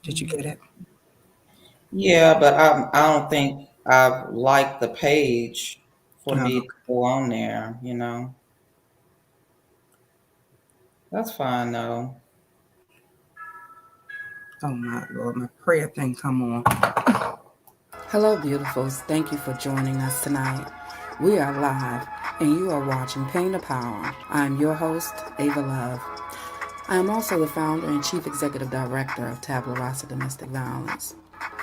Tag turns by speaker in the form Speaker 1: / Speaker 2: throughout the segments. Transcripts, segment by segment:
Speaker 1: Did you get it?
Speaker 2: Yeah, but I don't think I've liked the page for
Speaker 1: Oh,
Speaker 2: me to go on there, That's fine though.
Speaker 1: oh my Lord, my prayer thing come on. Hello, beautifuls. Thank you for joining us tonight. We are live, and you are watching Pain to Power. I'm your host, Ava Love. I am also the founder and chief executive director of Tabula Rasa Domestic Violence.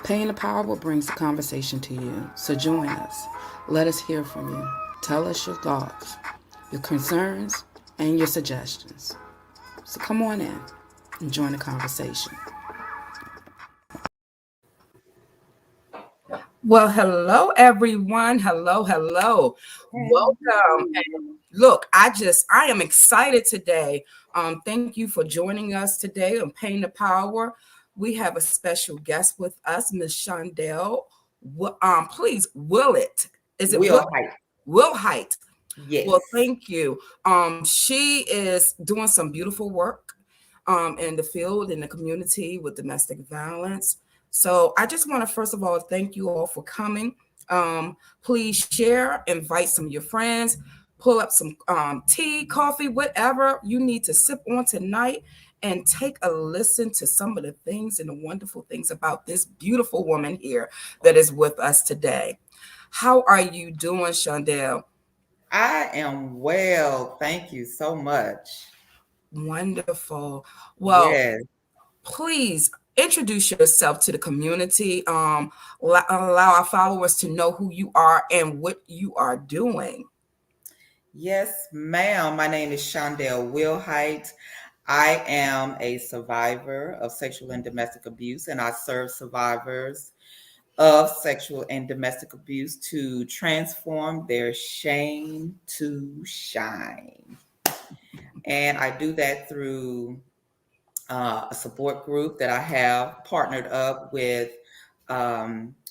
Speaker 1: Pain to Power brings the conversation to you, so join us. Let us hear from you. Tell us your thoughts, your concerns, and your suggestions. So come on in and join the conversation. Well, hello, everyone. Hello, hello. Welcome. And look, I am excited today. Thank you for joining us today on Pain the Power. We have a special guest with us, Miss Shondale. Please, will it? Is it
Speaker 2: Will Height.
Speaker 1: Wilhite? Well,
Speaker 2: Yes.
Speaker 1: thank you. She is doing some beautiful work in the field, in the community with domestic violence. So I just want to, first of all, thank you all for coming. Please share, invite some of your friends, pull up some tea, coffee, whatever you need to sip on tonight, and take a listen to some of the things and the wonderful things about this beautiful woman here that is with us today. How are you doing, Shondell?
Speaker 2: I am well. Thank you so much.
Speaker 1: Wonderful. Well,
Speaker 2: Yes.
Speaker 1: please introduce yourself to the community. Allow our followers to know who you are and what you are doing.
Speaker 2: Yes, ma'am. My name is Shondale Wilhite. I am a survivor of sexual and domestic abuse, and I serve survivors of sexual and domestic abuse to transform their shame to shine. And I do that through a support group that I have partnered up with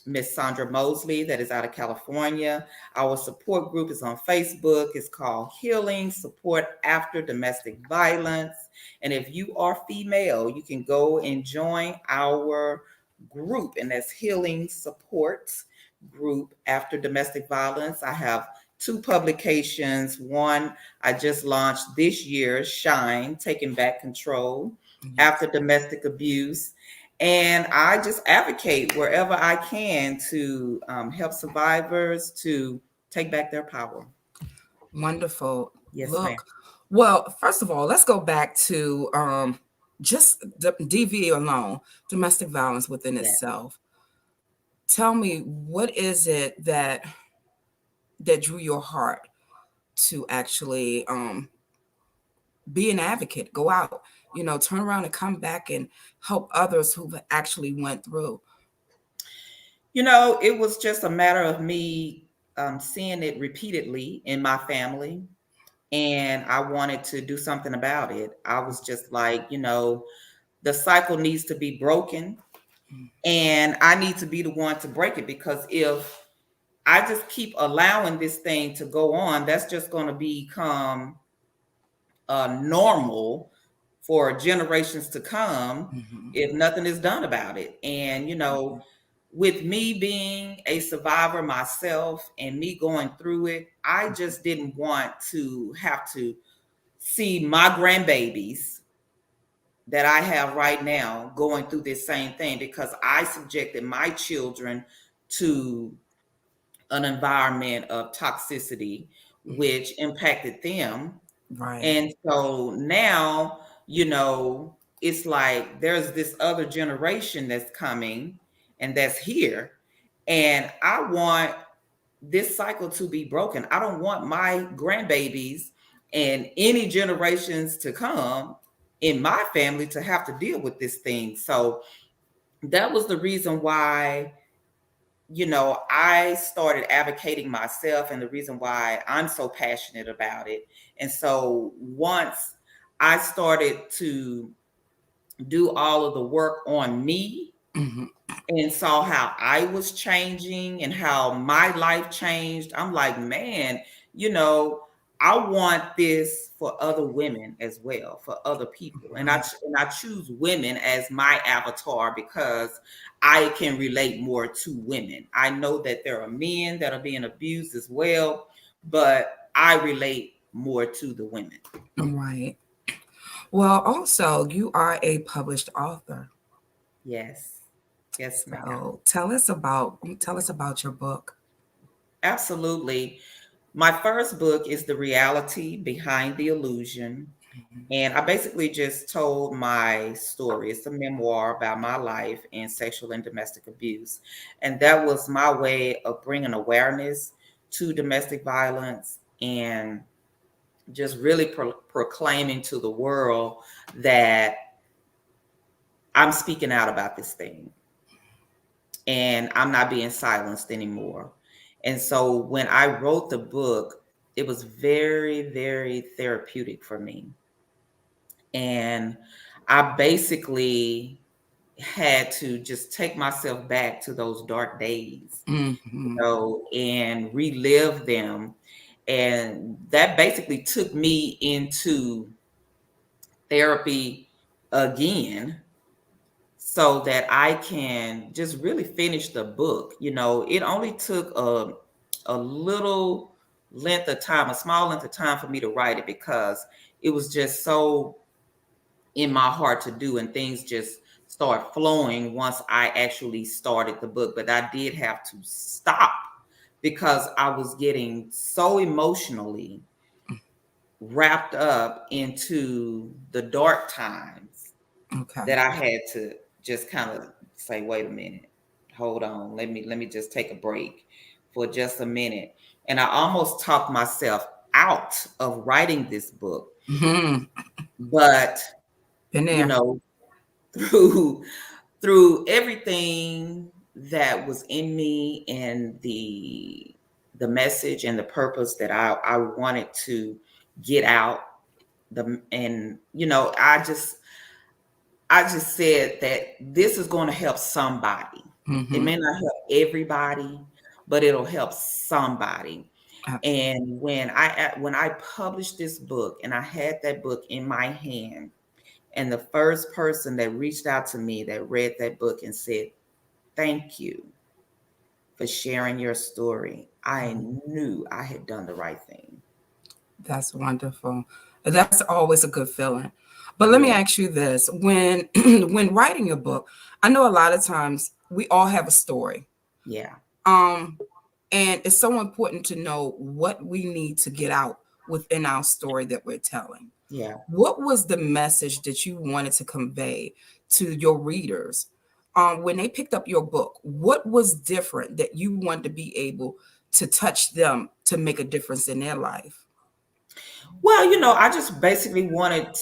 Speaker 2: Miss Sandra Mosley, that is out of California. Our support group is on Facebook. It's called Healing Support After Domestic Violence. And if you are female, you can go and join our group, and that's Healing Support Group After Domestic Violence. I have two publications. One I just launched this year, Shine, Taking Back Control
Speaker 1: Yes.
Speaker 2: After Domestic Abuse. And I just advocate wherever I can to help survivors to take back their power.
Speaker 1: Wonderful.
Speaker 2: Yes, ma'am.
Speaker 1: Look, well, first of all, let's go back to just the DV alone, domestic violence within
Speaker 2: Yeah.
Speaker 1: itself. Tell me, what is it that drew your heart to actually be an advocate, go out, turn around and come back and help others who've actually went through.
Speaker 2: It was just a matter of me seeing it repeatedly in my family, and I wanted to do something about it. I was just like, the cycle needs to be broken, and I need to be the one to break it, because if I just keep allowing this thing to go on, that's just going to become normal for generations to come
Speaker 1: Mhm.
Speaker 2: if nothing is done about it. And, with me being a survivor myself and me going through it, I just didn't want to have to see my grandbabies that I have right now going through this same thing, because I subjected my children to an environment of toxicity, which impacted them.
Speaker 1: Right.
Speaker 2: And so now, it's like there's this other generation that's coming and that's here. And I want this cycle to be broken. I don't want my grandbabies and any generations to come in my family to have to deal with this thing. So that was the reason why, I started advocating myself, and the reason why I'm so passionate about it. And so once I started to do all of the work on me
Speaker 1: Mhm.
Speaker 2: and saw how I was changing and how my life changed, I'm like, man, you know, I want this for other women as well, for other people. And I choose women as my avatar because I can relate more to women. I know that there are men that are being abused as well, but I relate more to the women.
Speaker 1: Right. Well, also, you are a published author.
Speaker 2: Yes. Yes, ma'am.
Speaker 1: So tell us about your book.
Speaker 2: Absolutely. My first book is The Reality Behind the Illusion. And I basically just told my story. It's a memoir about my life in sexual and domestic abuse. And that was my way of bringing awareness to domestic violence and just really proclaiming to the world that I'm speaking out about this thing and I'm not being silenced anymore. And so when I wrote the book, it was very, very therapeutic for me. And I basically had to just take myself back to those dark days,
Speaker 1: Mm-hmm.
Speaker 2: and relive them. And that basically took me into therapy again so that I can just really finish the book. It only took a little length of time, a small length of time for me to write it because it was just so in my heart to do, and things just start flowing once I actually started the book. But I did have to stop because I was getting so emotionally wrapped up into the dark times
Speaker 1: Okay.
Speaker 2: that I had to just kind of say, wait a minute, hold on, let me just take a break for just a minute. And I almost talked myself out of writing this book.
Speaker 1: Mm-hmm.
Speaker 2: But
Speaker 1: Been
Speaker 2: you
Speaker 1: there.
Speaker 2: know, through through everything that was in me and the message and the purpose that I wanted to get out, and I just said that this is going to help somebody. It
Speaker 1: Mm-hmm.
Speaker 2: may not help everybody, but it'll help somebody.
Speaker 1: Absolutely.
Speaker 2: And when I published this book and I had that book in my hand, and the first person that reached out to me that read that book and said, "Thank you for sharing your story," I
Speaker 1: Mhm.
Speaker 2: knew I had done the right thing.
Speaker 1: That's wonderful. That's always a good feeling. But let me
Speaker 2: Yeah,
Speaker 1: ask you this: when when writing a book, I know a lot of times we all have a story.
Speaker 2: yeah,
Speaker 1: Um, and it's so important to know what we need to get out within our story that we're telling.
Speaker 2: yeah.
Speaker 1: What was the message that you wanted to convey to your readers when they picked up your book? What was different that you wanted to be able to touch them to make a difference in their life?
Speaker 2: Well, I just basically wanted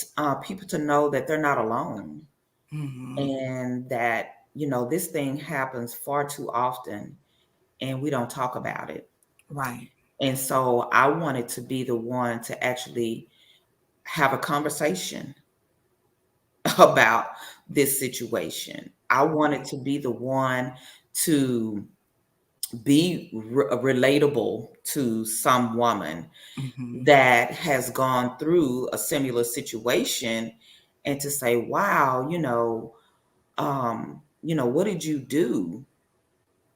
Speaker 2: people to know that they're not alone,
Speaker 1: Hmm.
Speaker 2: and that this thing happens far too often, and we don't talk about it.
Speaker 1: Right.
Speaker 2: And so I wanted to be the one to actually have a conversation about this situation. I wanted to be the one to be relatable to some woman
Speaker 1: Hmm.
Speaker 2: that has gone through a similar situation, and to say, wow, what did you do?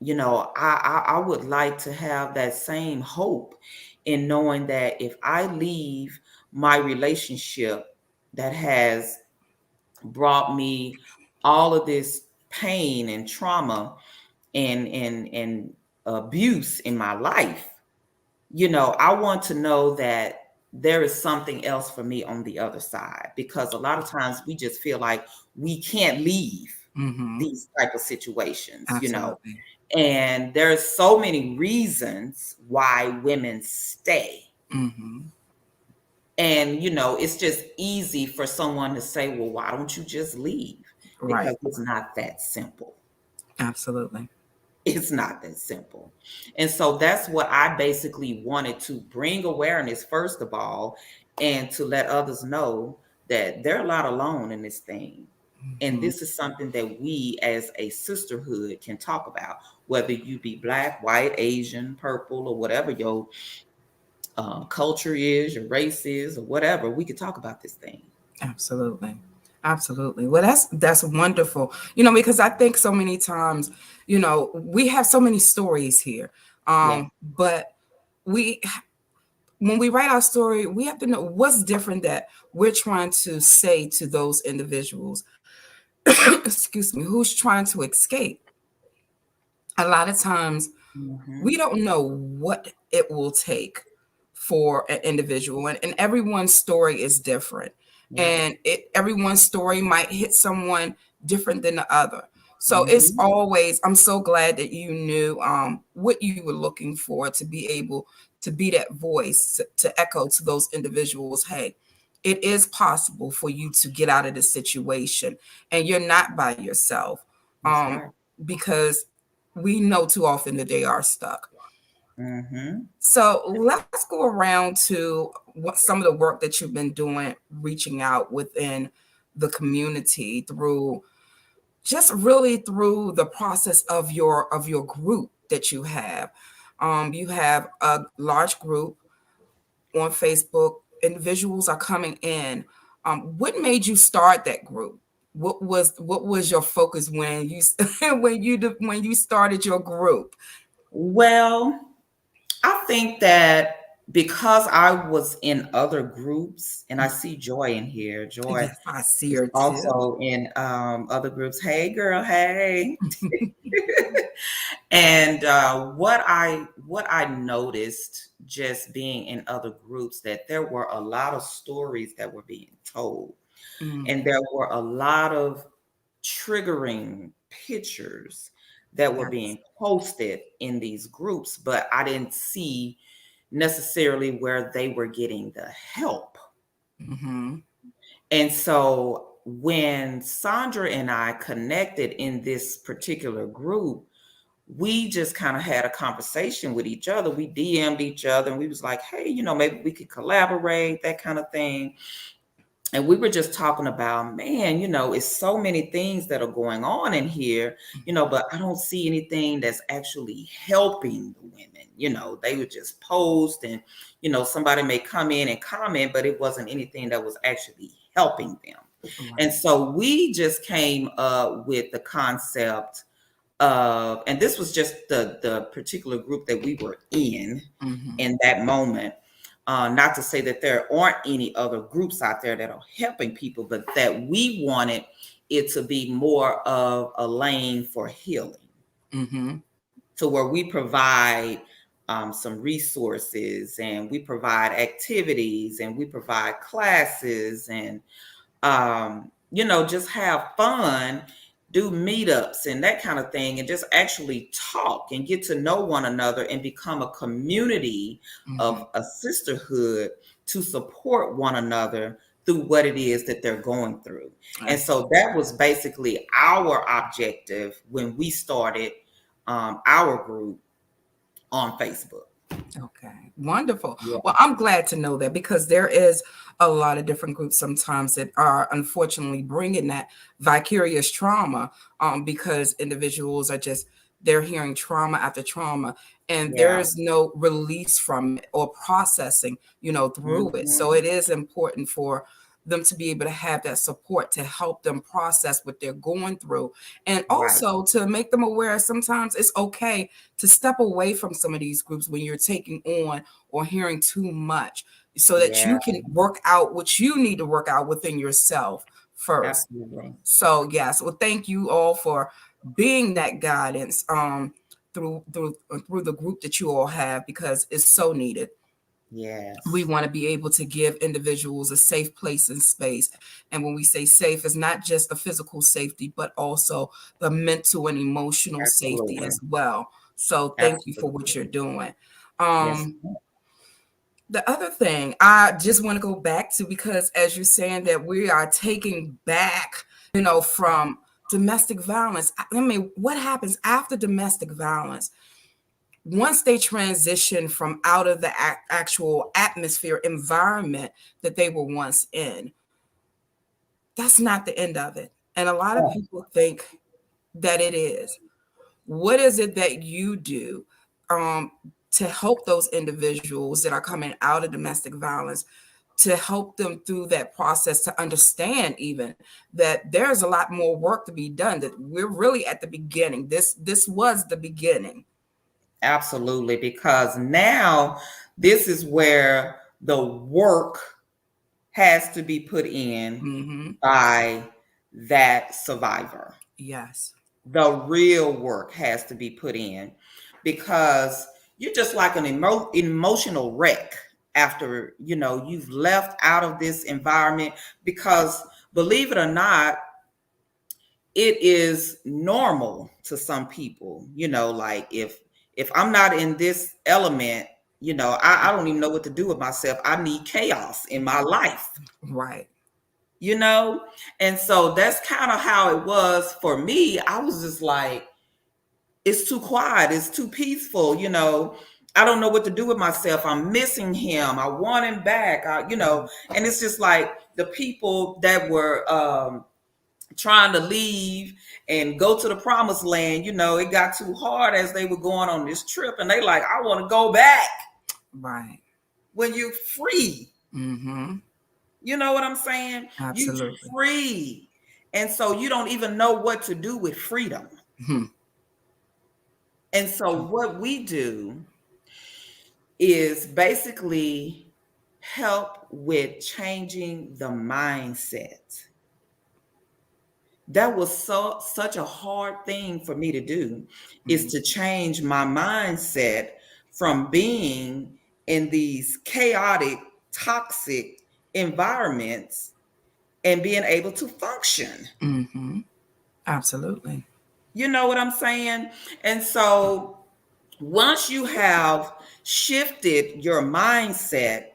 Speaker 2: I would like to have that same hope in knowing that if I leave my relationship that has brought me all of this pain and trauma and abuse in my life, I want to know that there is something else for me on the other side, because a lot of times we just feel like we can't leave
Speaker 1: Hmm.
Speaker 2: these type of situations.
Speaker 1: Absolutely.
Speaker 2: And there's so many reasons why women stay.
Speaker 1: Hmm.
Speaker 2: And it's just easy for someone to say, well, why don't you just leave?
Speaker 1: Right.
Speaker 2: Because it's not that simple.
Speaker 1: Absolutely.
Speaker 2: It's not that simple. And so that's what I basically wanted to bring awareness, first of all, and to let others know that they're not alone in this thing. And
Speaker 1: Hmm.
Speaker 2: this is something that we as a sisterhood can talk about, whether you be Black, white, Asian, purple, or whatever your culture is, your race is, or whatever. We could talk about this thing.
Speaker 1: Absolutely. Absolutely. Well, that's wonderful. Because I think so many times, we have so many stories here.
Speaker 2: Yeah.
Speaker 1: But we when we write our story, we have to know what's different that we're trying to say to those individuals, excuse me, who's trying to escape. A lot of times
Speaker 2: Hmm.
Speaker 1: we don't know what it will take for an individual, and everyone's story is different,
Speaker 2: Yep.
Speaker 1: and everyone's story might hit someone different than the other. So it's
Speaker 2: Hmm.
Speaker 1: always, I'm so glad that you knew what you were looking for, to be able to be that voice to echo to those individuals, hey, it is possible for you to get out of this situation, and you're not by yourself,
Speaker 2: That's
Speaker 1: um,
Speaker 2: right.
Speaker 1: because we know too often that they are stuck.
Speaker 2: Hmm.
Speaker 1: So let's go around to what some of the work that you've been doing, reaching out within the community through, just really through the process of your group that you have. You have a large group on Facebook. Individuals are coming in. What made you start that group? What was your focus when you when you started your group?
Speaker 2: Well, I think that because I was in other groups, and I see Joy in here. Joy
Speaker 1: Yes, I see
Speaker 2: is
Speaker 1: her too.
Speaker 2: also in other groups. Hey, girl. Hey. And what I noticed just being in other groups, that there were a lot of stories that were being told,
Speaker 1: Mm,
Speaker 2: and there were a lot of triggering pictures that were
Speaker 1: yes.
Speaker 2: being posted in these groups, but I didn't see necessarily where they were getting the help.
Speaker 1: Mm-hmm.
Speaker 2: And so when Sandra and I connected in this particular group, we just kind of had a conversation with each other. We DM'd each other and we was like, hey, maybe we could collaborate, that kind of thing. And we were just talking about, man, it's so many things that are going on in here, but I don't see anything that's actually helping the women. They would just post, and somebody may come in and comment, but it wasn't anything that was actually helping them. And
Speaker 1: Right.
Speaker 2: so we just came up with the concept of, and this was just the particular group that we were
Speaker 1: Mm-hmm.
Speaker 2: in that moment. Not to say that there aren't any other groups out there that are helping people, but that we wanted it to be more of a lane for healing,
Speaker 1: Mm-hmm.
Speaker 2: to where we provide some resources, and we provide activities, and we provide classes, and just have fun, do meetups and that kind of thing, and just actually talk and get to know one another and become a community
Speaker 1: Mm-hmm.
Speaker 2: of a sisterhood to support one another through what it is that they're going through. And
Speaker 1: That's
Speaker 2: so that was basically our objective when we started our group on Facebook.
Speaker 1: okay. Wonderful.
Speaker 2: Yeah.
Speaker 1: Well, I'm glad to know that, because there is a lot of different groups sometimes that are unfortunately bringing that vicarious trauma, because individuals are just, they're hearing trauma after trauma, and
Speaker 2: Yeah.
Speaker 1: there's no release from it or processing, through it. So
Speaker 2: Hmm.
Speaker 1: it is important for them to be able to have that support to help them process what they're going through, and
Speaker 2: Right.
Speaker 1: also to make them aware sometimes it's okay to step away from some of these groups when you're taking on or hearing too much, so that
Speaker 2: Yeah.
Speaker 1: you can work out what you need to work out within yourself first.
Speaker 2: Absolutely.
Speaker 1: So yes, well, thank you all for being that guidance, through the group that you all have, because it's so needed. We
Speaker 2: Yes.
Speaker 1: want to be able to give individuals a safe place and space. And when we say safe, it's not just the physical safety, but also the mental and emotional safety
Speaker 2: Absolutely.
Speaker 1: as well. So thank you for what
Speaker 2: Absolutely.
Speaker 1: you're doing.
Speaker 2: Yes.
Speaker 1: Um, the other thing I just want to go back to, because as you're saying that we are taking back, from domestic violence. I mean, what happens after domestic violence? Once they transition from out of the actual atmosphere environment that they were once in, that's not the end of it. And a lot of
Speaker 2: Oh,
Speaker 1: people think that it is. What is it that you do, um, to help those individuals that are coming out of domestic violence, to help them through that process, to understand even that there's a lot more work to be done, that we're really at the beginning. This was the beginning.
Speaker 2: Absolutely, because now this is where the work has to be put in
Speaker 1: Mm-hmm.
Speaker 2: by that survivor.
Speaker 1: Yes.
Speaker 2: The real work has to be put in, because you're just like an emotional wreck after you've left out of this environment. Because believe it or not, it is normal to some people, like if I'm not in this element, I don't even know what to do with myself. I need chaos in my life.
Speaker 1: Right.
Speaker 2: you know and so that's kind of how it was for me. I was just like, it's too quiet, it's too peaceful. I don't know what to do with myself. I'm missing him. I want him back. And it's just like the people that were trying to leave and go to the promised land, it got too hard as they were going on this trip, and they like, I want to go back.
Speaker 1: Right.
Speaker 2: When you're free,
Speaker 1: Mm-hmm.
Speaker 2: you know what I'm saying? You
Speaker 1: Absolutely.
Speaker 2: free. And so you don't even know what to do with freedom.
Speaker 1: Hmm.
Speaker 2: And so what we do is basically help with changing the mindset. That was such a hard thing for me to do, is to change my mindset from being in these chaotic, toxic environments and being able to function.
Speaker 1: Mm-hmm. Absolutely.
Speaker 2: You know what I'm saying? And so once you have shifted your mindset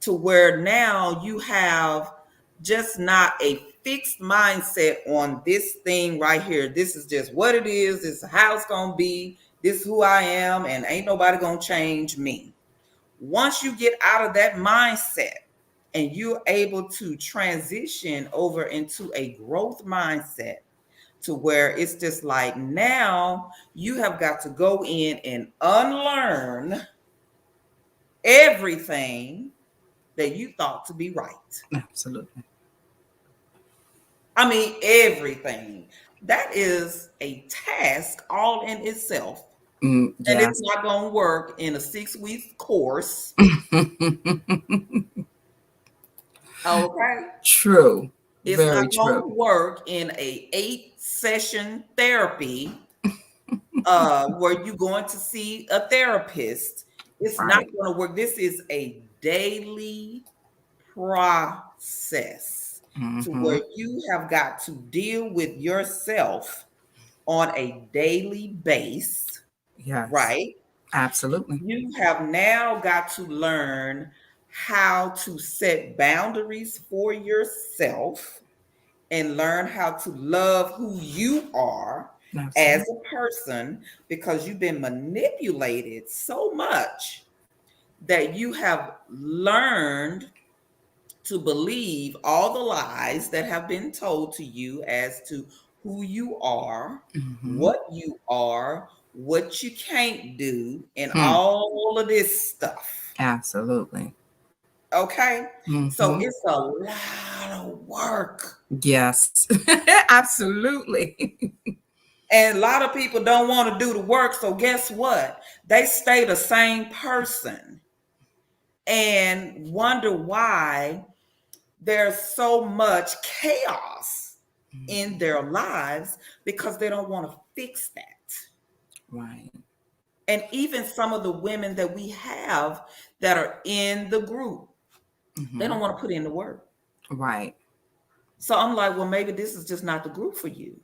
Speaker 2: to where now you have just not a fixed mindset on this thing right here. This is just what it is. This is how it's going to be. This is who I am, and ain't nobody going to change me. Once you get out of that mindset and you're able to transition over into a growth mindset, to where it's just like, now you have got to go in and unlearn everything that you thought to be right.
Speaker 1: Absolutely.
Speaker 2: I mean, everything. That is a task all in itself. And it's
Speaker 1: Yes.
Speaker 2: not going to work in a 6-week course. Okay.
Speaker 1: True.
Speaker 2: It's not
Speaker 1: Very
Speaker 2: going
Speaker 1: true.
Speaker 2: to work in a 8-session therapy, where you're going to see a therapist. It's not
Speaker 1: Right.
Speaker 2: going to work. This is a daily process, to
Speaker 1: Mm-hmm.
Speaker 2: where you have got to deal with yourself on a daily base,
Speaker 1: Yes.
Speaker 2: right?
Speaker 1: Absolutely.
Speaker 2: You have now got to learn how to set boundaries for yourself and learn how to love who you are as
Speaker 1: Absolutely.
Speaker 2: a person, because you've been manipulated so much that you have learned to believe all the lies that have been told to you as to who you are,
Speaker 1: Mm-hmm.
Speaker 2: what you can't do, and
Speaker 1: Hmm.
Speaker 2: all of this stuff.
Speaker 1: Absolutely.
Speaker 2: Okay? So
Speaker 1: Mm-hmm.
Speaker 2: it's a lot of work.
Speaker 1: Yes. Absolutely.
Speaker 2: And a lot of people don't want to do the work. So guess what? They stay the same person and wonder why there's so much chaos in their lives, because they don't want to fix that.
Speaker 1: Right.
Speaker 2: And even some of the women that we have that are in the group, they
Speaker 1: Mm-hmm.
Speaker 2: don't want to put in the work.
Speaker 1: Right.
Speaker 2: So I'm like, well, maybe this is just not the group for you.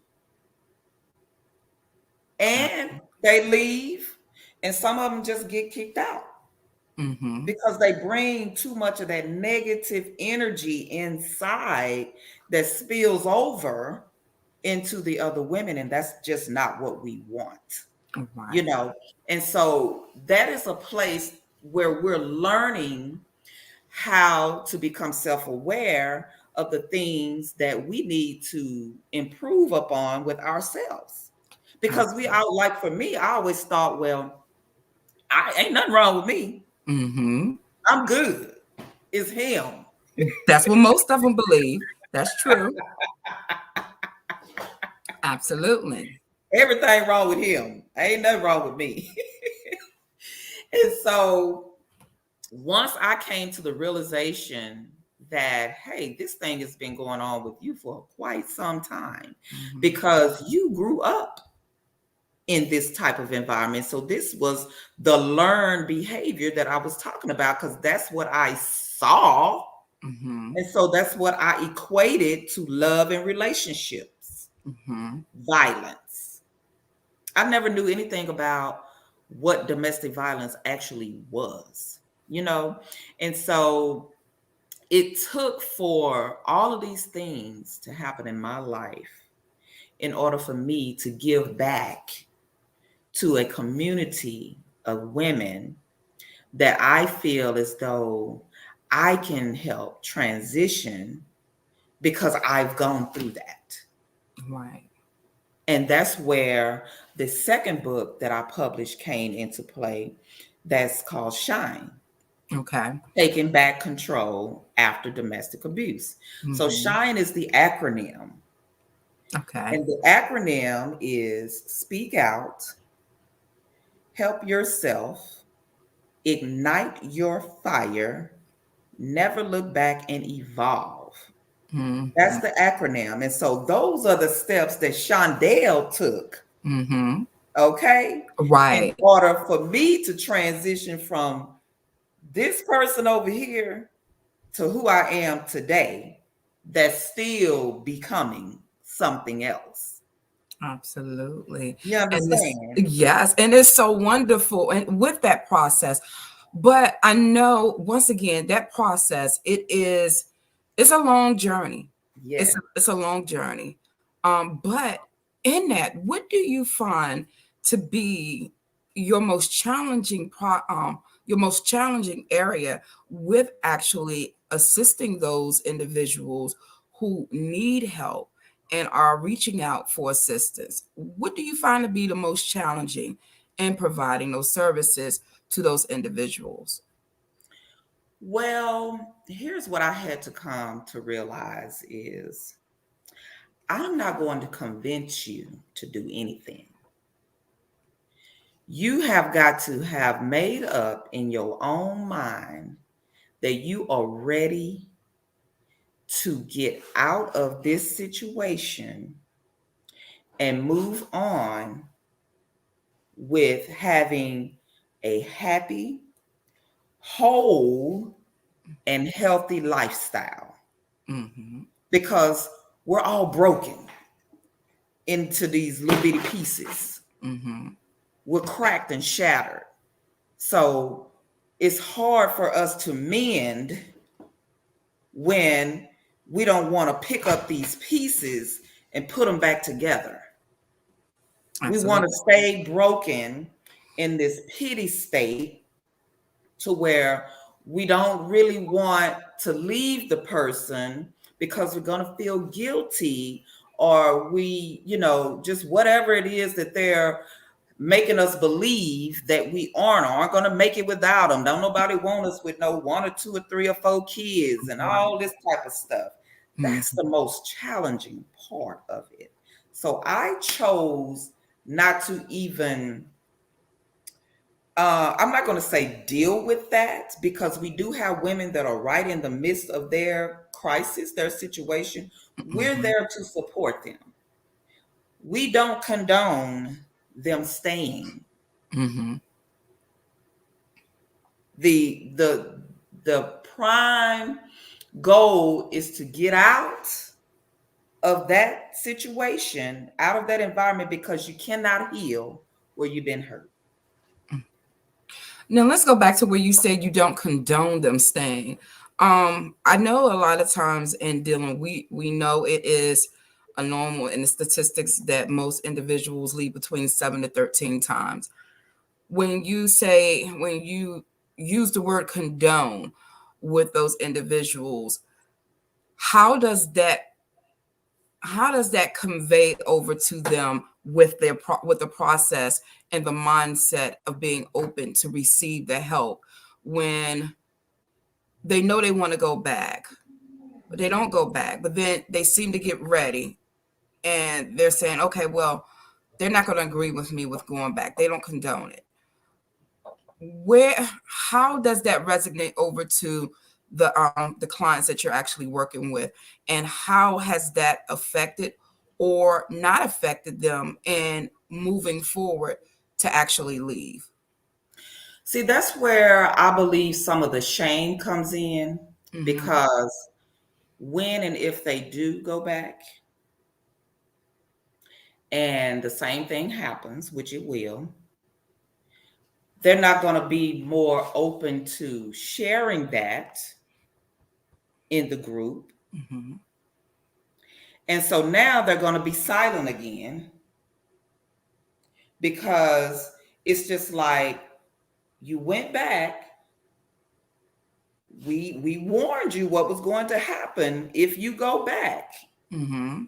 Speaker 2: And they leave, and some of them just get kicked out
Speaker 1: Mm-hmm.
Speaker 2: because they bring too much of that negative energy inside that spills over into the other women. And that's just not what we want, you
Speaker 1: Right.
Speaker 2: know. And so that is a place where we're learning how to become self-aware of the things that we need to improve upon with ourselves. Because we
Speaker 1: Absolutely.
Speaker 2: all, like for me, I always thought, well, I ain't nothing wrong with me.
Speaker 1: Mm-hmm.
Speaker 2: I'm good. It's him.
Speaker 1: That's what most of them believe. That's true. Absolutely.
Speaker 2: Everything wrong with him. Ain't nothing wrong with me. And so once I came to the realization that, hey, this thing has been going on with you for quite some time
Speaker 1: Mm-hmm.
Speaker 2: because you grew up in this type of environment. So this was the learned behavior that I was talking about because that's what I saw.
Speaker 1: Mm-hmm.
Speaker 2: And so that's what I equated to love and relationships,
Speaker 1: Mm-hmm.
Speaker 2: violence. I never knew anything about what domestic violence actually was, you know? And so it took for all of these things to happen in my life in order for me to give back to a community of women that I feel as though I can help transition because I've gone through that.
Speaker 1: Right.
Speaker 2: And that's where the second book that I published came into play, that's called Shine,
Speaker 1: Okay.
Speaker 2: Taking Back Control After Domestic Abuse. So
Speaker 1: Mm-hmm.
Speaker 2: Shine is the acronym.
Speaker 1: Okay.
Speaker 2: And the acronym is speak out, help yourself, ignite your fire, never look back, and evolve. That's
Speaker 1: Mm-hmm.
Speaker 2: the acronym. And so those are the steps that Shondale took,
Speaker 1: Mm-hmm.
Speaker 2: okay, in
Speaker 1: Right.
Speaker 2: order for me to transition from this person over here to who I am today, that's still becoming something else.
Speaker 1: Absolutely.
Speaker 2: You
Speaker 1: And this,
Speaker 2: understand?
Speaker 1: yes, and it's so wonderful. And with that process, but I know once again that process, it's a long journey.
Speaker 2: Yeah.
Speaker 1: It's a long journey. But in that, what do you find to be your most challenging your most challenging area with actually assisting those individuals who need help and are reaching out for assistance? What do you find to be the most challenging in providing those services to those individuals?
Speaker 2: Well, here's what I had to come to realize is I'm not going to convince you to do anything. You have got to have made up in your own mind that you are ready to get out of this situation and move on with having a happy, whole, and healthy lifestyle
Speaker 1: Mm-hmm.
Speaker 2: because we're all broken into these little bitty pieces.
Speaker 1: Mm-hmm.
Speaker 2: We're cracked and shattered. So it's hard for us to mend when we don't want to pick up these pieces and put them back together. We want to
Speaker 1: Absolutely.
Speaker 2: stay broken in this pity state to where we don't really want to leave the person because we're going to feel guilty, or just whatever it is that they're making us believe that we aren't going to make it without them. Don't nobody want us with no one or two or three or four kids and
Speaker 1: Right.
Speaker 2: all this type of stuff. That's
Speaker 1: Mm-hmm.
Speaker 2: the most challenging part of it. So I chose not to even I'm not going to say deal with that because we do have women that are right in the midst of their crisis, their situation. We're
Speaker 1: Mm-hmm.
Speaker 2: there to support them. We don't condone them staying.
Speaker 1: Mm-hmm.
Speaker 2: The prime goal is to get out of that situation, out of that environment, because you cannot heal where you've been hurt.
Speaker 1: Now let's go back to where you said you don't condone them staying. I know a lot of times in dealing, we know it is a normal in the statistics that most individuals leave between 7 to 13 times. When you use the word condone with those individuals, how does that convey over to them with with the process and the mindset of being open to receive the help when they know they want to go back, but they don't go back, but then they seem to get ready and they're saying, okay, well, they're not going to agree with me with going back. They don't condone it. Where, how does that resonate over to the clients that you're actually working with, and how has that affected or not affected them in moving forward to actually leave?
Speaker 2: See, that's where I believe some of the shame comes in,
Speaker 1: Mm-hmm.
Speaker 2: because when and if they do go back and the same thing happens, which it will, they're not going to be more open to sharing that in the group.
Speaker 1: Mm-hmm.
Speaker 2: And so now they're going to be silent again, because it's just like, you went back, we warned you what was going to happen if you go back.
Speaker 1: Mm-hmm.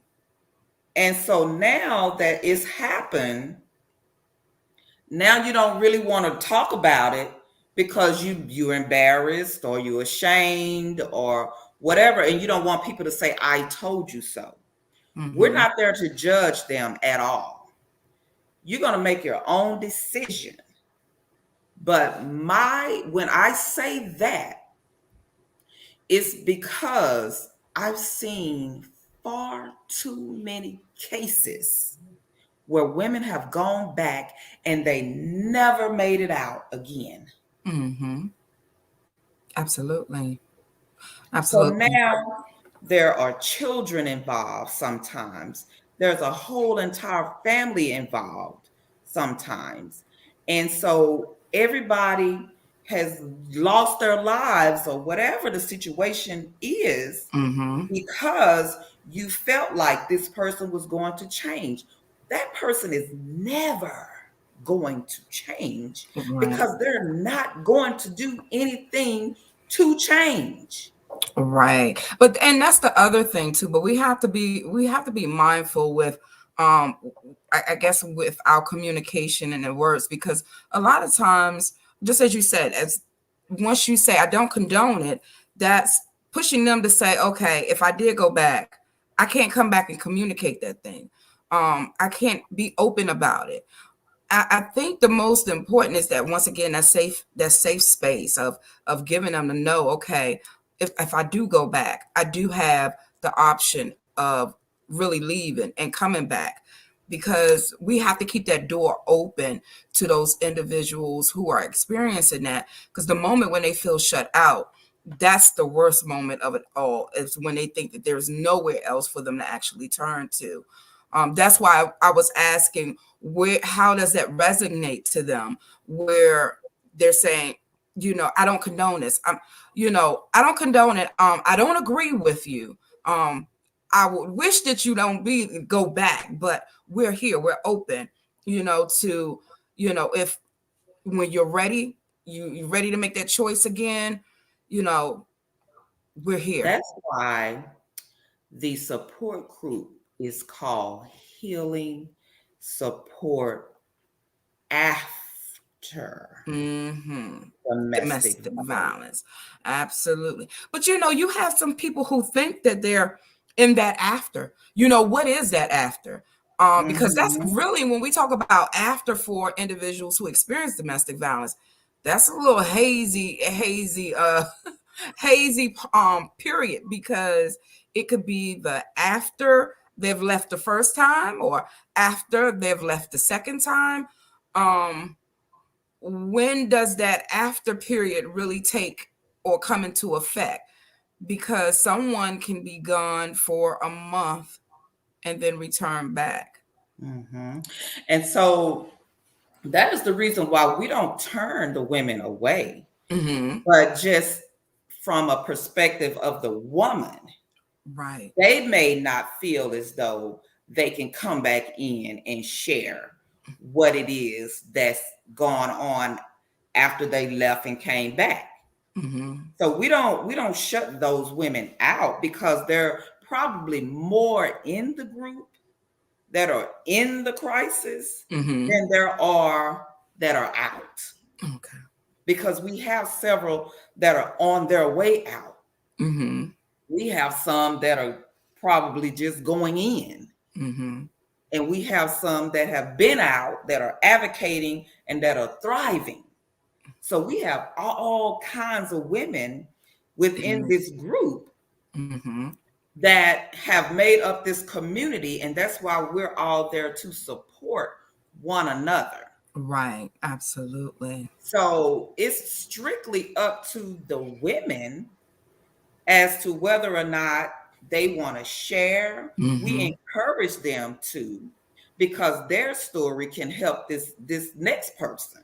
Speaker 2: And so now that it's happened, now you don't really want to talk about it because you're embarrassed or you're ashamed or whatever, and you don't want people to say, I told you so. We're
Speaker 1: Mm-hmm.
Speaker 2: not there to judge them at all. You're going to make your own decision. But when I say that, it's because I've seen far too many cases where women have gone back and they never made it out again.
Speaker 1: Mm-hmm. Absolutely.
Speaker 2: So
Speaker 1: Absolutely.
Speaker 2: now there are children involved sometimes. There's a whole entire family involved sometimes. And so everybody has lost their lives or whatever the situation is,
Speaker 1: Mm-hmm.
Speaker 2: because you felt like this person was going to change. That person is never going to change,
Speaker 1: Right.
Speaker 2: because they're not going to do anything to change.
Speaker 1: Right. But and that's the other thing too. But we have to be mindful with um I guess with our communication and the words, because a lot of times, just as you said, as once you say I don't condone it, that's pushing them to say, okay, if I did go back, I can't come back and communicate that thing. I can't be open about it. I think the most important is that once again that safe space of giving them to know, okay, if I do go back, I do have the option of really leaving and coming back, because we have to keep that door open to those individuals who are experiencing that, because the moment when they feel shut out, that's the worst moment of it all, is when they think that there's nowhere else for them to actually turn to. That's why I was asking, where, how does that resonate to them, where they're saying, I don't condone this. I don't condone it. I don't agree with you. um I would wish that you don't go back, but we're here, we're open, to, if when you're ready, you're ready to make that choice again, you know we're here.
Speaker 2: That's why the support group is called Healing Support After
Speaker 1: Hmm.
Speaker 2: Domestic
Speaker 1: Domestic
Speaker 2: Violence.
Speaker 1: violence. Absolutely. But you have some people who think that they're in that after. What is that after? Because that's
Speaker 2: Mhm.
Speaker 1: really, when we talk about after for individuals who experience domestic violence, that's a little hazy period, because it could be the after they've left the first time, or after they've left the second time. Um when does that after period really take or come into effect? Because someone can be gone for a month and then return back.
Speaker 2: Mhm. And so that is the reason why we don't turn the women away,
Speaker 1: Hmm.
Speaker 2: but just from a perspective of the woman,
Speaker 1: Right.
Speaker 2: they may not feel as though they can come back in and share what it is that's gone on after they left and came back.
Speaker 1: Hmm.
Speaker 2: So we don't shut those women out, because they're probably more in the group that are in the crisis
Speaker 1: Mm-hmm.
Speaker 2: than there are that are out,
Speaker 1: Okay.
Speaker 2: because we have several that are on their way out.
Speaker 1: Mm-hmm.
Speaker 2: We have some that are probably just going in,
Speaker 1: Mm-hmm.
Speaker 2: and we have some that have been out that are advocating and that are thriving. So we have all kinds of women within this group
Speaker 1: Mm-hmm.
Speaker 2: that have made up this community, and that's why we're all there to support one another.
Speaker 1: Right. Absolutely.
Speaker 2: So it's strictly up to the women as to whether or not they want to share. We
Speaker 1: Mm-hmm.
Speaker 2: encourage them to, because their story can help this next person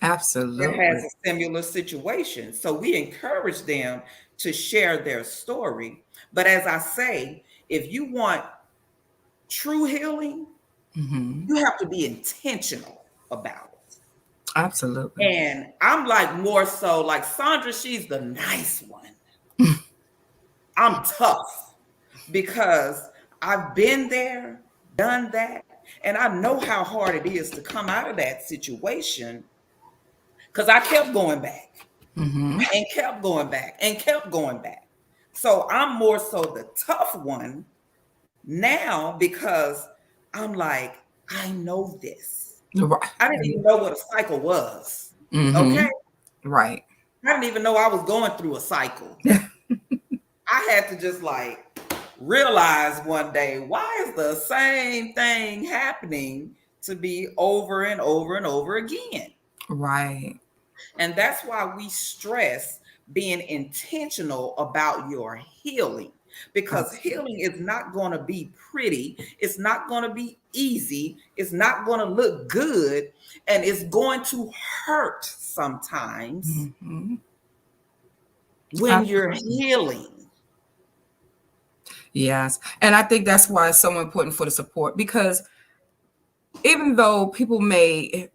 Speaker 2: that has
Speaker 1: Absolutely.
Speaker 2: a similar situation. So we encourage them to share their story. But as I say, if you want true healing,
Speaker 1: Mm-hmm.
Speaker 2: you have to be intentional about it.
Speaker 1: Absolutely.
Speaker 2: And I'm like more so like Sandra, she's the nice one. I'm tough because I've been there, done that, and I know how hard it is to come out of that situation, because I kept going back
Speaker 1: Mm-hmm.
Speaker 2: and kept going back and kept going back. So I'm more so the tough one now, because I'm like, I know this.
Speaker 1: Right.
Speaker 2: I didn't even know what a cycle was. Okay.
Speaker 1: Mm-hmm. Right.
Speaker 2: I didn't even know I was going through a cycle. I had to just like realize one day, why is the same thing happening to be over and over and over again?
Speaker 1: Right.
Speaker 2: And that's why we stress being intentional about your healing, because healing
Speaker 1: Absolutely.
Speaker 2: is not going to be pretty. It's not going to be easy. It's not going to look good. And it's going to hurt sometimes
Speaker 1: Mm-hmm.
Speaker 2: when you're
Speaker 1: Absolutely.
Speaker 2: healing.
Speaker 1: Yes. And I think that's why it's so important for the support, because even though people may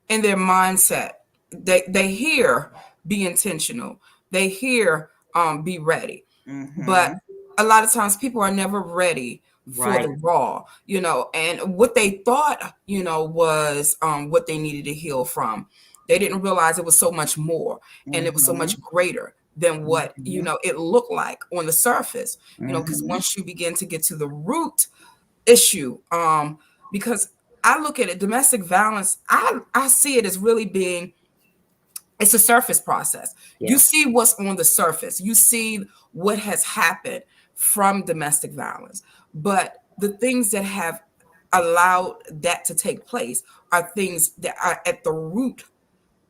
Speaker 1: in their mindset, they hear be intentional, they hear be ready, but
Speaker 2: Mm-hmm.
Speaker 1: a lot of times people are never ready for
Speaker 2: Right.
Speaker 1: the raw, and what they thought, was what they needed to heal from. They didn't realize it was so much more, and it was so
Speaker 2: Mm-hmm.
Speaker 1: much greater than what
Speaker 2: Mm-hmm.
Speaker 1: it looked like on the surface, because
Speaker 2: Mm-hmm.
Speaker 1: once you begin to get to the root issue, because I look at it, domestic violence, I see it as really being, it's a surface process. You
Speaker 2: Yeah.
Speaker 1: see what's on the surface, you see what has happened from domestic violence, but the things that have allowed that to take place are things that are at the root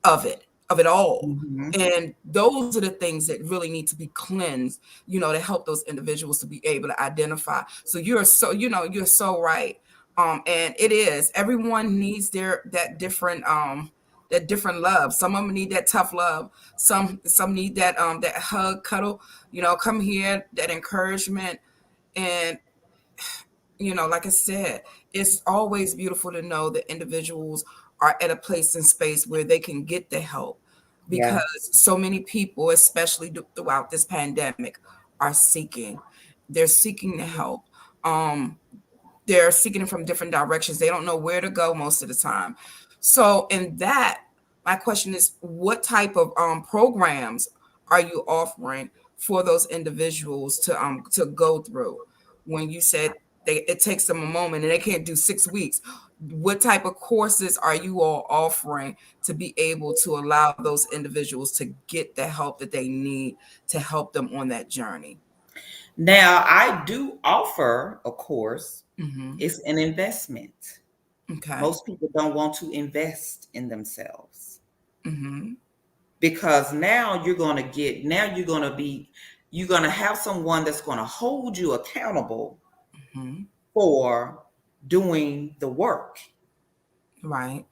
Speaker 1: of it all.
Speaker 2: Mm-hmm.
Speaker 1: And those are the things that really need to be cleansed, to help those individuals to be able to identify. So you're so right. And it is, everyone needs that different love. Some of them need that tough love. Some need that hug, cuddle, come here, that encouragement. And like I said, it's always beautiful to know that individuals are at a place and space where they can get the help, because
Speaker 2: Yeah.
Speaker 1: so many people, especially throughout this pandemic, are seeking. They're seeking the help. Um, they're seeking it from different directions. They don't know where to go most of the time. So, in that, my question is, what type of programs are you offering for those individuals to go through? When you said it takes them a moment and they can't do 6 weeks, what type of courses are you all offering to be able to allow those individuals to get the help that they need to help them on that journey?
Speaker 2: Now, I do offer a course.
Speaker 1: Mm-hmm.
Speaker 2: It's an investment.
Speaker 1: Okay.
Speaker 2: Most people don't want to invest in themselves,
Speaker 1: Mm-hmm.
Speaker 2: because you're going to have someone that's going to hold you accountable
Speaker 1: Mm-hmm.
Speaker 2: for doing the work.
Speaker 1: Right.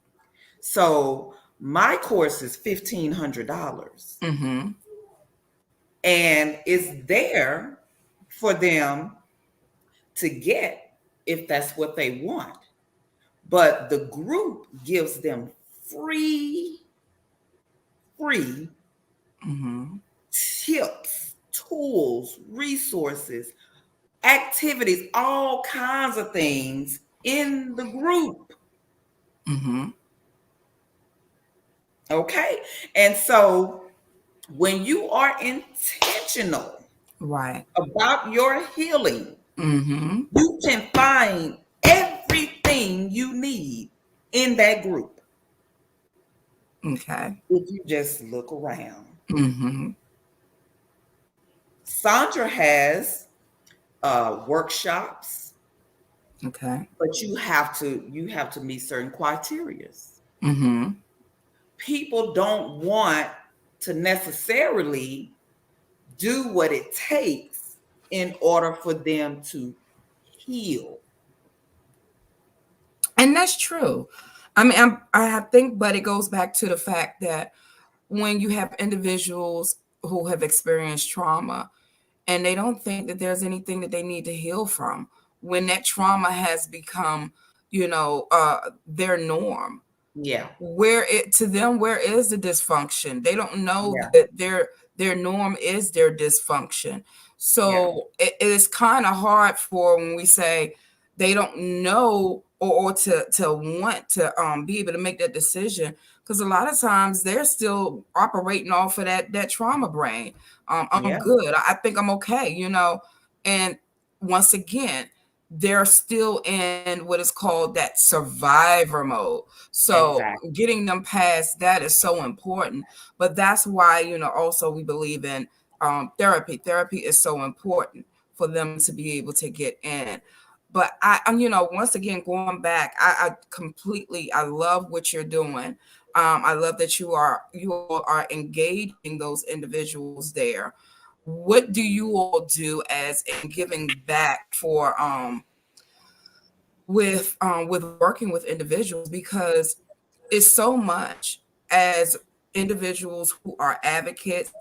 Speaker 2: So my course is $1,500,
Speaker 1: Mm-hmm.
Speaker 2: and it's there for them to get if that's what they want. But the group gives them free, free
Speaker 1: Mm-hmm.
Speaker 2: tips, tools, resources activities, all kinds of things in the group.
Speaker 1: Mm-hmm.
Speaker 2: Okay. And so when you are intentional
Speaker 1: Right.
Speaker 2: about your healing,
Speaker 1: Mm-hmm.
Speaker 2: you can find everything you need in that group
Speaker 1: Okay.
Speaker 2: if you just look around.
Speaker 1: Mm-hmm.
Speaker 2: Sandra has workshops,
Speaker 1: Okay.
Speaker 2: but you have to meet certain criterias.
Speaker 1: Mm-hmm.
Speaker 2: People don't want to necessarily do what it takes in order for them to heal.
Speaker 1: And that's true. I mean, I think, but it goes back to the fact that when you have individuals who have experienced trauma and they don't think that there's anything that they need to heal from, when that trauma has become, their norm,
Speaker 2: Yeah,
Speaker 1: where is the dysfunction? They don't know
Speaker 2: yeah,
Speaker 1: that their norm is their dysfunction.
Speaker 2: yeah,
Speaker 1: So it is kind of hard for when we say they don't know, or to want to be able to make that decision, because a lot of times they're still operating off of that trauma brain. I'm
Speaker 2: yeah,
Speaker 1: good. I think I'm okay. And once again, they're still in what is called that survivor mode. So
Speaker 2: exactly.
Speaker 1: getting them past that is so important. But that's why, also we believe in therapy. Therapy is so important for them to be able to get in. But once again, going back, I love what you're doing. I love that you all are engaging those individuals there. What do you all do as in giving back for with working with individuals, because it's so much as individuals who are advocates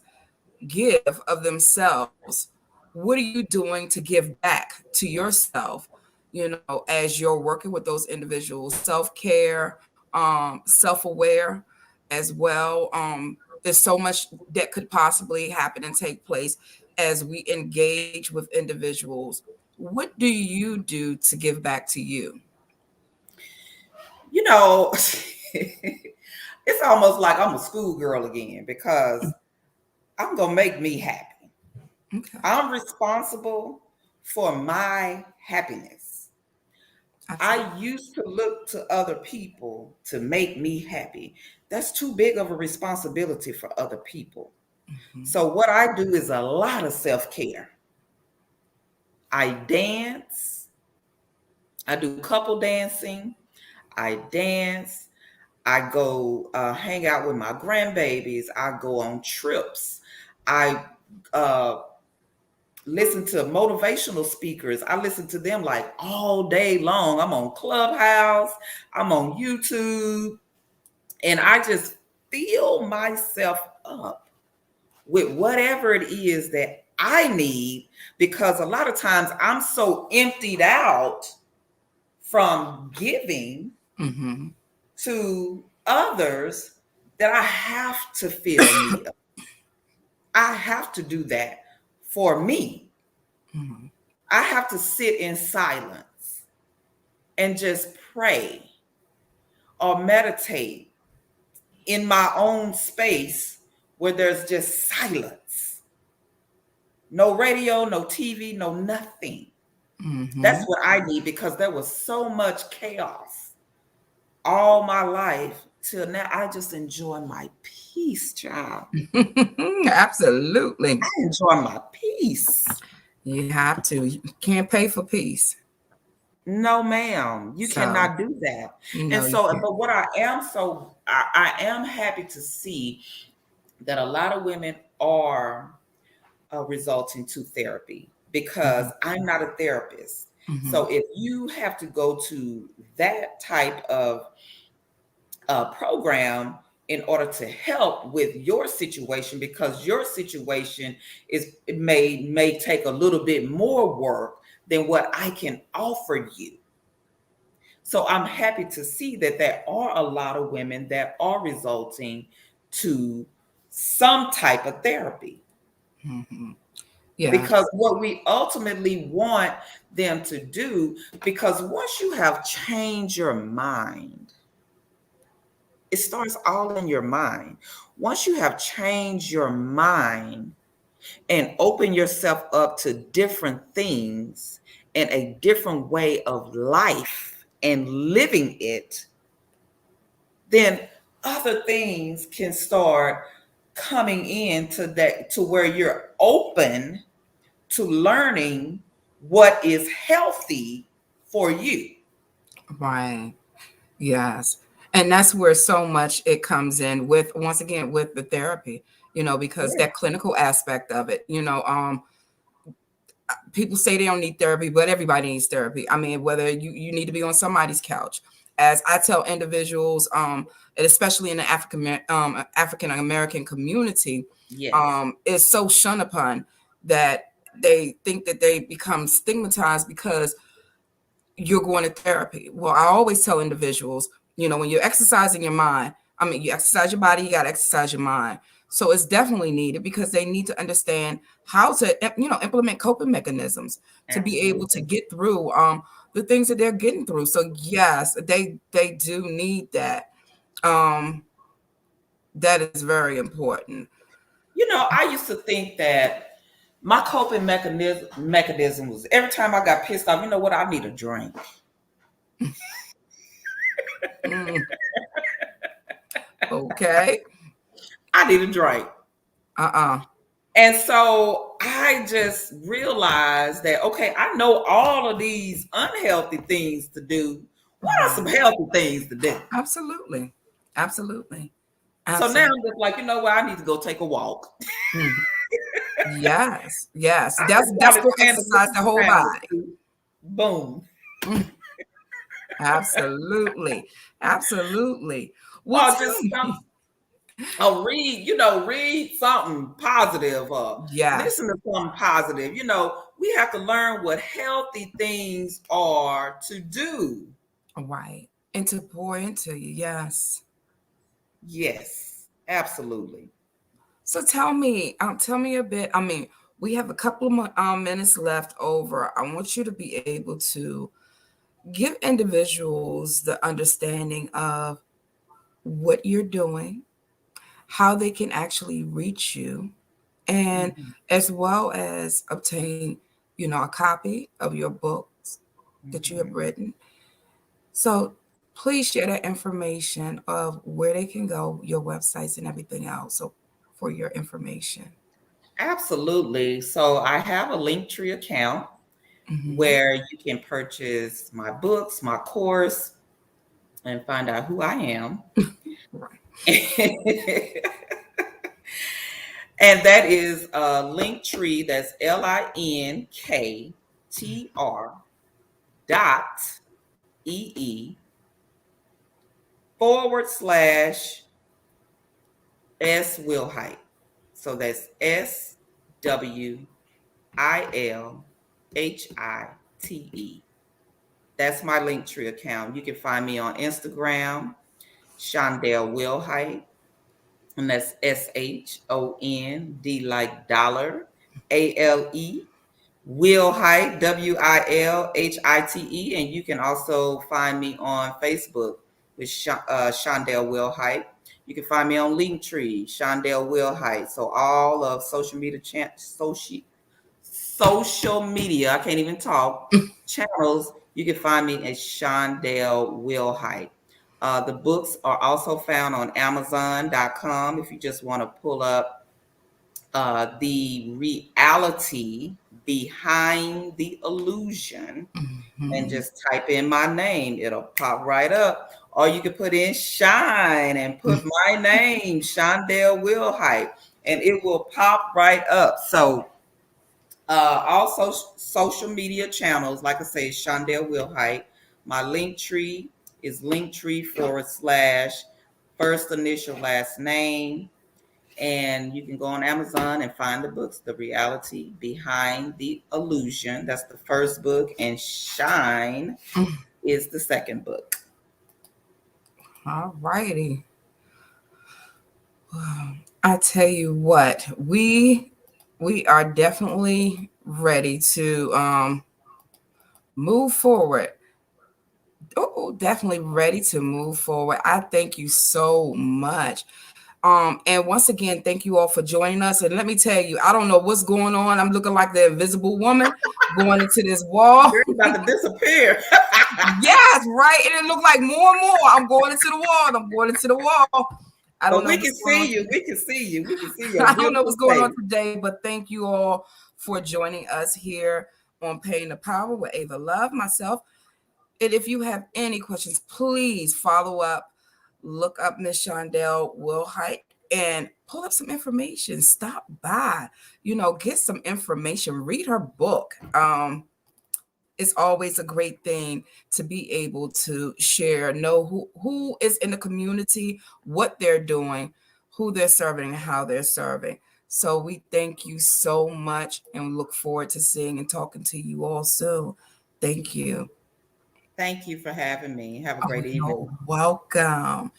Speaker 1: give of themselves. What are you doing to give back to yourself, as you're working with those individuals? Self-care, self-aware as well. There's so much that could possibly happen and take place as we engage with individuals. What do you do to give back to you?
Speaker 2: You know, it's almost like I'm a schoolgirl again because I'm going to make me happy.
Speaker 1: Okay.
Speaker 2: I'm responsible for my happiness. I
Speaker 1: Absolutely.
Speaker 2: used to look to other people to make me happy. That's too big of a responsibility for other people.
Speaker 1: Mhm.
Speaker 2: So, what I do is a lot of self care. I dance, I do couple dancing, I dance, I go hang out with my grandbabies, I go on trips, I uh, listen to motivational speakers. I listen to them like all day long. I'm on Clubhouse, I'm on YouTube, and I just fill myself up with whatever it is that I need, because a lot of times I'm so emptied out from giving
Speaker 1: Mhm.
Speaker 2: to others that I have to fill me up. I have to do that for me.
Speaker 1: Mhm.
Speaker 2: I have to sit in silence and just pray or meditate in my own space where there's just silence. No radio, no TV, no nothing. That's
Speaker 1: Mhm.
Speaker 2: what I need, because there was so much chaos all my life till now. I just enjoy my peace, child.
Speaker 1: Absolutely.
Speaker 2: I enjoy my peace.
Speaker 1: You have to. You can't pay for peace.
Speaker 2: No, ma'am, you
Speaker 1: So,
Speaker 2: cannot do that. And
Speaker 1: no, you
Speaker 2: so,
Speaker 1: can't.
Speaker 2: but what I am happy to see that a lot of women are resulting to therapy, because
Speaker 1: Mhm.
Speaker 2: I'm not a therapist. So
Speaker 1: Mhm.
Speaker 2: if you have to go to that type of program in order to help with your situation, because your situation is may take a little bit more work than what I can offer you. So I'm happy to see that there are a lot of women that are resulting to some type of therapy.
Speaker 1: Mhm.
Speaker 2: because
Speaker 1: Yes.
Speaker 2: what we ultimately want them to do, because once you have changed your mind, it starts all in your mind. Once you have changed your mind and open yourself up to different things and a different way of life and living it, then other things can start coming into that, to where you're open to learning what is healthy for you.
Speaker 1: Right. Yes. And that's where so much it comes in with, once again, with the therapy, because
Speaker 2: Yeah.
Speaker 1: that clinical aspect of it, people say they don't need therapy, but everybody needs therapy. I mean, whether you need to be on somebody's couch. As I tell individuals, and especially in the African American community,
Speaker 2: Yes.
Speaker 1: is so shunned upon that they think that they become stigmatized because you're going to therapy. Well, I always tell individuals, when you're exercising your mind, I mean, you exercise your body, you got to exercise your mind. So it's definitely needed because they need to understand how to, implement coping mechanisms to be able to
Speaker 2: Absolutely.
Speaker 1: get through the things that they're getting through. So yes, they do need that. Um, that is very important.
Speaker 2: I used to think that my coping mechanism was every time I got pissed off, you know what? I need a drink.
Speaker 1: Mm, okay.
Speaker 2: I need a drink.
Speaker 1: Uh-uh.
Speaker 2: And so I just realized that, okay, I know all of these unhealthy things to do. What are some
Speaker 1: Right.
Speaker 2: healthy things to do?
Speaker 1: Absolutely. Absolutely.
Speaker 2: So now
Speaker 1: Absolutely.
Speaker 2: I'm just like, you know what? I need to go take a walk.
Speaker 1: Mm. Yes, yes.
Speaker 2: I
Speaker 1: That's
Speaker 2: just
Speaker 1: that's
Speaker 2: started
Speaker 1: for
Speaker 2: saying the
Speaker 1: exercise the
Speaker 2: different
Speaker 1: whole
Speaker 2: sounds
Speaker 1: body.
Speaker 2: too. Boom.
Speaker 1: Mm, absolutely. Absolutely. Well,
Speaker 2: Or
Speaker 1: tell
Speaker 2: just some,
Speaker 1: me.
Speaker 2: or read, read something positive or
Speaker 1: Yes.
Speaker 2: listen to something positive. We have to learn what healthy things are to do.
Speaker 1: Right. And to pour into you. Yes.
Speaker 2: Yes, absolutely.
Speaker 1: So tell me a bit. I mean, we have a couple of minutes left over. I want you to be able to give individuals the understanding of what you're doing, how they can actually reach you, and
Speaker 2: Mhm,
Speaker 1: as well as obtain, a copy of your books that you have
Speaker 2: mhm.
Speaker 1: written. So please share that information of where they can go, your websites and everything else. So for your information.
Speaker 2: Absolutely. So I have a Linktree account
Speaker 1: Hmm.
Speaker 2: where you can purchase my books, my course, and find out who I am.
Speaker 1: Right.
Speaker 2: And that is Linktree. That's linktr.ee/S Wilhite. So that's SWILHITE. That's my Linktree account. You can find me on Instagram, Shondale Wilhite, and that's SHOND like dollar, ALE, Wilhite, WILHITE. And you can also find me on Facebook with Shondale Wilhite. You can find me on Linktree, Shondale Wilhite. So all of social media, I can't even talk, channels, you can find me at Shondale Wilhite. The books are also found on Amazon.com if you just want to pull up the reality behind the illusion and
Speaker 1: Mhm.
Speaker 2: just type in my name. It'll pop right up. Or you can put in shine and put my name, Shondale Wilhite, and it will pop right up. So also social media channels, like I say, Shondell Wilhite. My link tree is linktree / first initial last name. And you can go on Amazon and find the books, The Reality Behind the Illusion. That's the first book, and Shine is the second book.
Speaker 1: All righty. Well, I tell you what, we we are definitely ready to move forward. Oh, definitely ready to move forward. I thank you so much. And once again, thank you all for joining us. And let me tell you, I don't know what's going on. I'm looking like the invisible woman going into this wall.
Speaker 2: You're about to disappear.
Speaker 1: Yes, right. And it looked like more and more. I'm going into the wall. I'm going into the wall. I don't
Speaker 2: But
Speaker 1: know
Speaker 2: we
Speaker 1: what's
Speaker 2: can
Speaker 1: going on.
Speaker 2: see you. We can see you. We can see your
Speaker 1: I don't know
Speaker 2: beautiful
Speaker 1: what's going on
Speaker 2: face.
Speaker 1: today, but thank you all for joining us here on Paying the Power with Ava Love, myself. And if you have any questions, please follow up, look up Miss Shondale Wilhite and pull up some information. Stop by, get some information, read her book. It's always a great thing to be able to share, know who is in the community, what they're doing, who they're serving, and how they're serving. So we thank you so much and look forward to seeing and talking to you all soon. Thank you.
Speaker 2: Thank you for having me. Have a
Speaker 1: Oh,
Speaker 2: great evening.
Speaker 1: you're welcome.